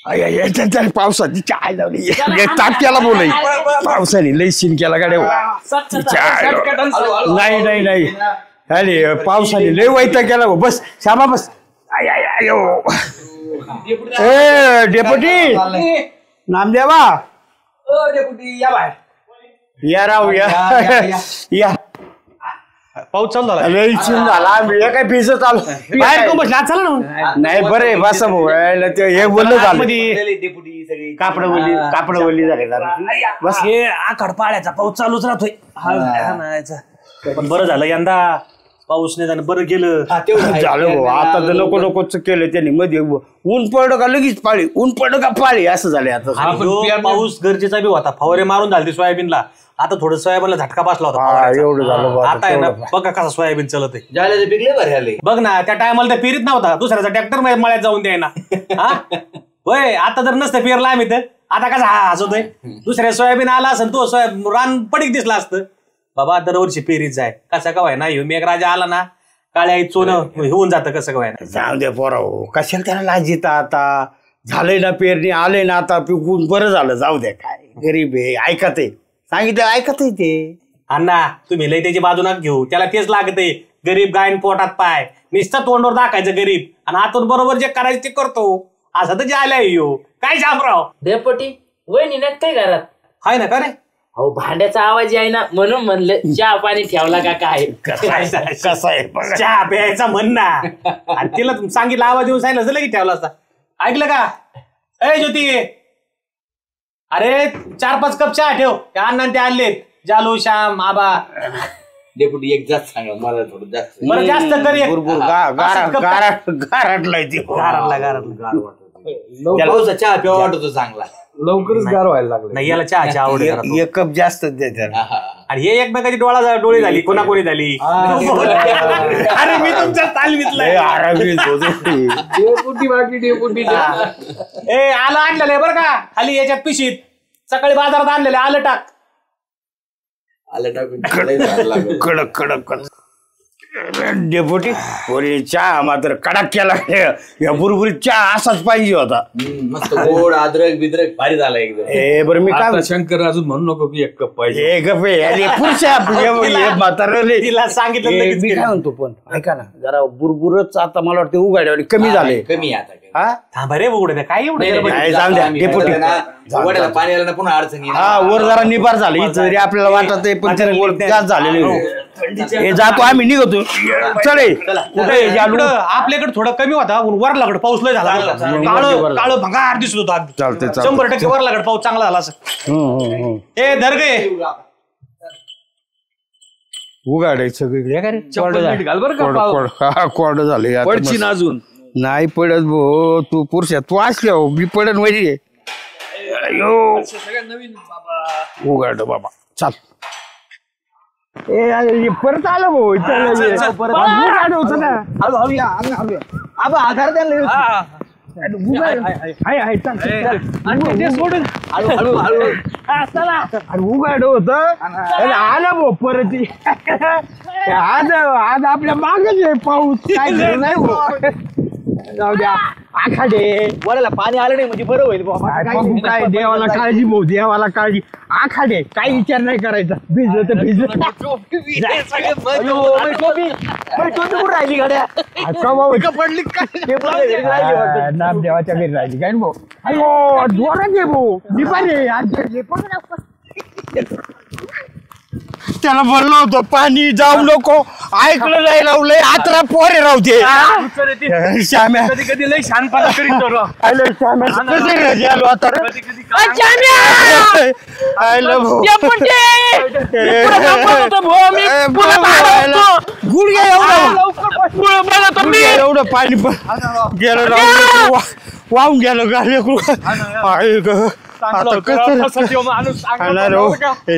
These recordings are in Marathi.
पावसाची चाय लावली तात्याला बोलाय पावसाने लय सीन केला गाड्या नाही अरे पावसाने लय वैताग केला बस श्यामा बस ए डेपुटी नामदेवा डेपुटी या बाहेर या राव या पाऊस चालू झाला लय सीन झाला मी काय पिस चालू बाहेर कोण बसला चला ना नाही बरे बस हे बोललं झालं डेपुटी सगळी कापड वल्ली झाले बस हे आखाड पाळ्याचा पाऊस चालूच राहतोय पण बरं झालं यंदा पाऊस नाही झालं बरं गेलं झालं भाऊ आता तर नकोच केलं त्यांनी मध्ये ऊन पडलं का लगेच पाळी ऊन पडलं का पाळी असं झालंय आता पाऊस गरजेचा बी होता फवारे मारून झाले सोयाबीनला आता थोडं सोयाबीनला झटका बसला होता एवढं झालं आता आहे ना बघा कसा सोयाबीन चलत झाले पिकले बरे बघ ना त्या टायमाला त्या पेरीत नव्हता दुसऱ्याचा ट्रॅक्टर मळ्यात जाऊन द्यायना होय आता जर नसतं पेरला आम्ही तर आता कसा हसतोय दुसऱ्या सोयाबीन आला असं तो रान पडीक दिसला असतं बाबा दरवर्षी पेरीत जाय कसं का व्हाय ना मी एक राजा आला ना काळ्या चोन होऊन जातं कसं का व्हाय ना जाऊ दे पोराव कशाला त्याला लाज येतं आता झालंय ना पेरणी आले ना आता पिकून बरं झालं जाऊ द्या काय गरीब आहे ऐकत आहे सांगितलं ऐकत आहे ते अण्णा तुम्ही लय त्याची बाजू नका घेऊ त्याला तेच लागतंय गरीब गायन पोटात पाय नुसतं तोंडवर दाखायचं गरीब आणि आतून बरोबर जे करायचं ते करतो असं तर जे आलाय यो काय शामराव डेपुटी वहिनी नाही काय घरात हाय ना का रे अहो भांड्याचा आवाज आहे ना म्हणून म्हणलं चहा पाणी ठेवला का काय कसं आहे चहा प्यायचा म्हण ना आणि तिला सांगितलं आवाज येऊन सांगितलं असं की ठेवला असता ऐकलं का ए ज्योती अरे 4-5 कप चहा ठेव त्या अण्णा ते आणलेत जालू श्याम आबा डेपुटी एक जास्त सांगा मला थोडं जास्त बरं जास्त कर भरपूर गारटलाय ते पावसा चहा प्यावा वाटतो चांगला लवकरच गार व्हायला लागलं नाही याला चहाची आवड आहे. एक कप जास्त दे त्याला आणि हे एकमेकाची डोळी झाली कोणाकोणी झाली अरे मी तुमच्या तालमीतला डेपुटी बाकी डेपुटी ए आलं आणलेलं आहे बरं का खाली याच्यात पिशीत सकाळी बाजारात आणलेलं आलं टाक कडक डेपुटी पोरी चहा मात्र कडक केला या बुरबुरीत चहा असाच पाहिजे होता मस्त गोड अद्रक बिद्रक भारी झाला एकदम बरं मी काय शंकर अजून म्हणू नको की एक कप पाहिजे एक कप पुरुषा म्हातारा तिला सांगितलं मी काय म्हणतो पण ऐका ना जरा बुरबुरच आता मला वाटतं उघाड्यावर कमी झाले कमी आता थांबा रे बघू काय एवढं जाऊन द्या डेपुटी पाणी आलं ना पुन्हा अडचणी हा वर जरा निबार झालं इथं जरी आपल्याला वाटत आहे पण वर जास्त झालेले हे जातो आम्ही निघतो चले कुठे आपल्याकडे थोडं कमी होता वरलाकडे पाऊस लय झाला काळ भंगार दिसत होता 100% वरलाकडे पाऊस चांगला झाला असं ए धरगे उघाडे सगळे घाल बरं का कोरड झाले पडची ना अजून नाही पडत भो तू पुरुषा तू असल्या मी पडन म्हणजे उघाड बाबा चाल परत आलं भाऊ होत ना आबा आधार द्यायला उघाड होत आलं भाऊ परत आज आपल्या मागच आहे पाऊस काय नाही भाऊ जाऊ द्या आखाडे वराला पाणी आलं नाही म्हणजे बरं होईल काय देवाला काळजी भाऊ देवाला काळजी आखाडे काही विचार नाही करायचा भिजलं तर भिजलं राहिली गाड्या पडली नाम देवाच्या घरी राहिली काय भाऊ अयो जोरात आहे भाऊ निपारे त्याला बोललो होतो पाणी जाऊ नको ऐकलं नाही लावलंय आत्रा पोरे राहते श्याम्या कधी कधी लय शानपणा करीत एवढं पाणी गेलं वाहून गेलं गाडी आता कसं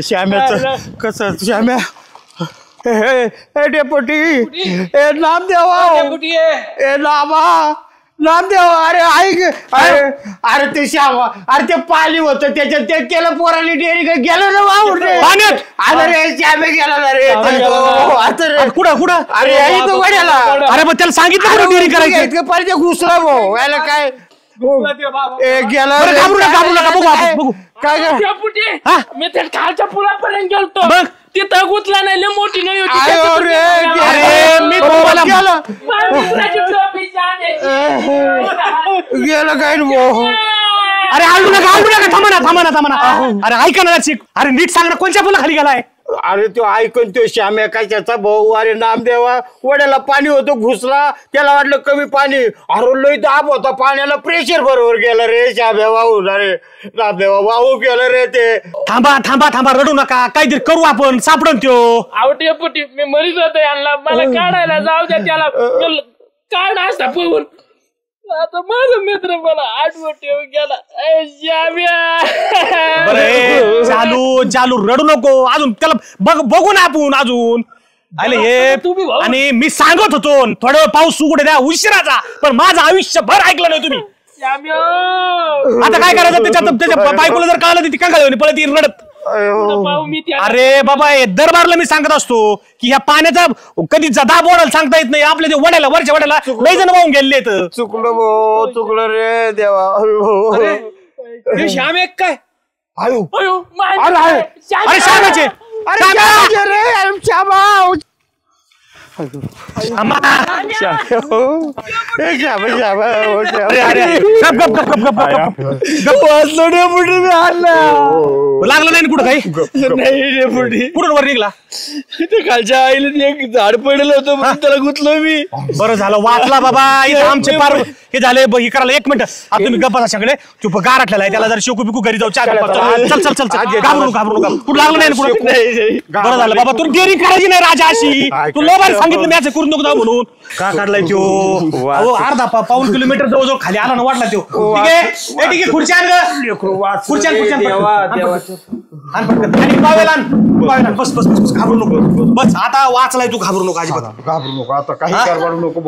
श्याम्याचं कसं श्याम्या डेपुटी ए नाम देवा ए नाम देवा अरे ऐक अरे ते श्यामा अरे ते पाणी होतं त्याच्यात ते केलं पोराने डेअरी गेलं ना वाहून अरे श्यामे गेला ना रे कुठं अरे तो गड्याला अरे मग त्याला सांगितलं डेअरी करायचं इतकं पाहिजे घुसला भाऊ याला काय गेला बरं, घाबरू नका, बघू आपण, बघू. काय काय डेपुटी हा? मी त्या खालच्या पुलापर्यंत गेलतो बघ. तिथं गुतला नाही लय मोठी नाही होती आयो त्याच्यातून रे, गेला. अरे मी तुम्हाला गेलं माझ्या मित्राची टोपी छान आहे. गेलं काय भाऊ अरे हलू नका थांबा ना अरे ऐका ना शिक अरे नीट सांग ना कोणत्या पुला खाली गेलाय अरे तो ऐकून तो श्याम्या कशाचा भाऊ अरे नामदेवा वड्याला पाणी होतं घुसला त्याला वाटलं कमी पाणी अरे लय दाब होता पाण्याला प्रेशर बरोबर गेलं रे श्याम्या वाहू रे नामदेवा वाहू गेलं रे ते थांबा रडू नका काहीतरी करू आपण सापडून त्यो अहो डेपुटी मी मरीत होतो यांना मला काढायला जाऊ द्या त्याला काढ असता पळून आता माझा मित्र मला आठवण ठेवून गेला बरं चालू रडू नको अजून त्याला बघू ना आपण अजून अरे हे आणि मी सांगत होतो थोडा वेळ पाऊस उघडे द्या उशिराचा पण माझं आयुष्यभर ऐकलं नाही तुम्ही आता काय करायचं त्याच्या बायकोला जर कळलं ती कंगाळी होणी पळत येईल रडत अरे बाबा हे दरबारला मी सांगत असतो की ह्या पाण्याचा कधी दाब ओढायला सांगता येत नाही आपल्या ते वड्याला वरच्या वड्याला लय जण वाहून गेले चुकलं भाऊ चुकलं रे देवा श्याम एक काय आयो अरे श्यामाचे अरे श्यामा लागलं नाही कुठं काही कुठून वर निघला खालच्या आईला एक झाड पडलं होतं म्हणून त्याला गुतलो मी बरं झालं वाचला बाबा इथं आमचे पार हे झाले हे करायला एक मिनिट आता तुम्ही गप्पा सगळे चुप गारठलेला आहे त्याला जर शेकू बिकू घरी जाऊ चल घाबरू नका कुठं लागलं नाही कुठं बरं झालं बाबा तू डेअरिंग करायची नाही राजा अशी तू लोबारी सांगितलं मी असं करून नको जाऊ म्हणून का काढलाय तो अर्धा पाऊन किलोमीटर जवळजवळ खाली आला ना वाटला तो ठीक आहे खुर्ची आण बस घाबरू नको बस आता वाचलाय तू घाबरू नको अजिबात घाबरू नको आता काही करवाडू नको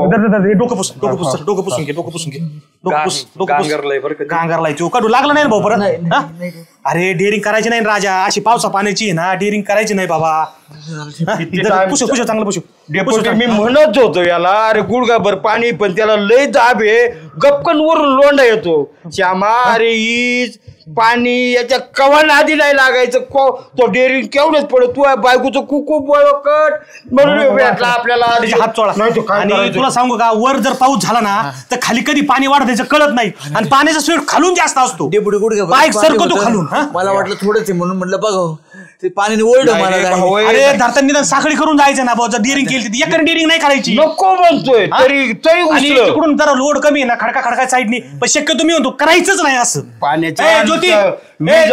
डोकं पुसून घे गांगरलाय तू काढू लागला नाही भाऊ परत अरे डेअरिंग करायची नाही राजा अशी पावसा पाण्याची ना डेअरिंग करायची नाही बाबा पुसू चांगलं पुसू डेपुटी मी म्हणत होतो याला अरे गुडगाभर पाणी पण त्याला लय दाब आहे गपकन वरून लोंडा येतो श्यामा अरे ईज पाणी याच्या कवान आधी नाही लागायचं तो डेअरिंग केवढंच पडत तू बायकोचं कुकू बळकट म्हणून भेटला आपल्याला हात चोळा आणि तुला सांगू का वर जर पाऊस झाला ना तर खाली कधी पाणी वाढत त्याचं कळत नाही आणि पाण्याचा स्पीड खालून जास्त असतो बाईक सरकतो खालून मला वाटलं थोडंच म्हणून म्हटलं बघ ते पाण्याने ओढलं मला अरे धरता निदान साखळी करून जायचं ना भाऊ जर डेअरिंग केली एकर डेअरिंग नाही करायची नको म्हणतोय तरी आणि तिकडून जरा लोड कमी आहे ना खडका साईडनी पण शक्यतो मी म्हणतो करायचंच नाही असं पाण्याच्या ज्योती नाही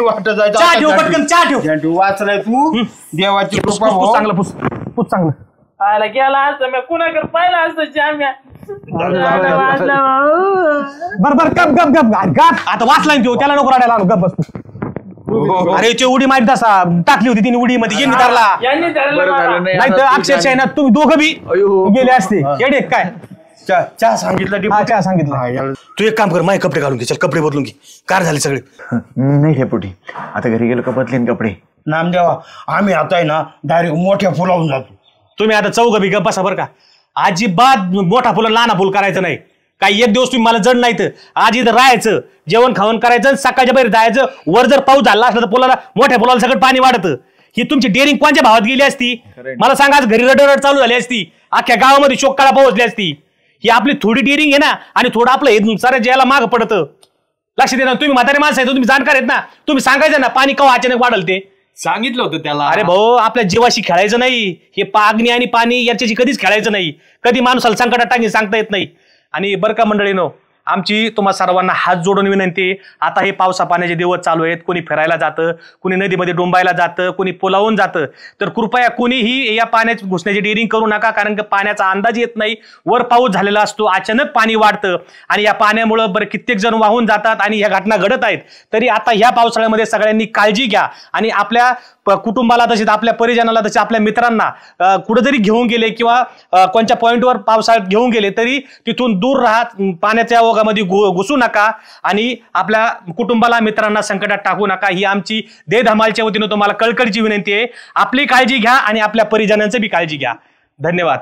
वाटत चहा ठेव पटकन चहा ठेव वाचलाय तू देवाची कृपा भाऊ. चांगलं पुस चांगलं आला गेला असतं मी कुणाकडे पाहिलं असतं श्याम्या बर गप आता वाचलाय तो त्याला नको रडायला आणू गप बस अरे ते उडी मारीत असा टाकली होती तिने उडी मध्ये यांनी धरला यांनी धरलं मला. नाही तर अक्षरशः ना तुम्ही दोघं बी गेले असते येडे काय चहा सांगितलं चहा सांगितलं तू एक काम कर माझे कपडे घालून घे चल कपडे बदलून घे कार झाले सगळे नाही डेपुटी आता घरी गेलो का बदलेन कपडे नामदेवा आम्ही आता आहे ना डायरेक्ट मोठ्या फुलावून जातो तुम्ही आता चौघ बी गप्पा बसा बरं का अजिबात मोठा फुलं लहान फुल करायचं नाही काही एक दिवस तुम्ही मला जड नाही तर आज इथं राहायचं जेवण खावण करायचं सकाळच्या बाहेर जायचं वर जर पाऊस झाला असला तर पुलाला मोठ्या पुलाला सगळं पाणी वाढतं ही तुमची डेअरिंग कोणत्या भावात गेली असती मला सांगा आज घरी रडरड चालू झाली असती अख्ख्या गावामध्ये शोककाळा पोहोचली असती ही आपली थोडी डेअरिंग आहे ना आणि थोडं आपलं हे साऱ्या ज्याला मागं पडतं लक्ष दे ना तुम्ही म्हातारे माणसं आहे तुम्ही जाणकार आहेत ना तुम्ही सांगायचं ना पाणी केव्हा अचानक वाढल ते सांगितलं होतं त्याला अरे भाऊ आपल्या जीवाशी खेळायचं नाही हे पागणी आणि पाणी याच्याशी कधीच खेळायचं नाही कधी माणसाला संकटात टाकी सांगता येत नाही आणि बरं का मंडळीनो आमची तुम्हा सर्वांना हात जोडून विनंती आता हे पावसा पाण्याचे दिवस चालू आहेत कोणी फिरायला जातं कोणी नदीमध्ये डोंबायला जातं कोणी पुलावून जातं तर कृपया कोणीही या पाण्यात घुसण्याची डेअरिंग करू नका कारण की पाण्याचा अंदाज येत नाही वर पाऊस झालेला असतो अचानक पाणी वाढतं आणि या पाण्यामुळं बरं कित्येक जण वाहून जातात आणि ह्या घटना घडत आहेत तरी आता ह्या पावसाळ्यामध्ये सगळ्यांनी काळजी घ्या आणि आपल्या कुटुंबाला तसेच आपल्या परिजनाला तसेच आपल्या मित्रांना कुठं जरी घेऊन गेले किंवा कोणत्या पॉईंटवर पावसाळ्यात घेऊन गेले तरी तिथून दूर राहत पाण्याच्या ओघामध्ये घुसू नका आणि आपल्या कुटुंबाला मित्रांना संकटात टाकू नका ही आमची दे धमालच्या वतीनं तुम्हाला कळकळीची विनंती आहे आपली काळजी घ्या आणि आपल्या परिजनांची बी काळजी घ्या धन्यवाद.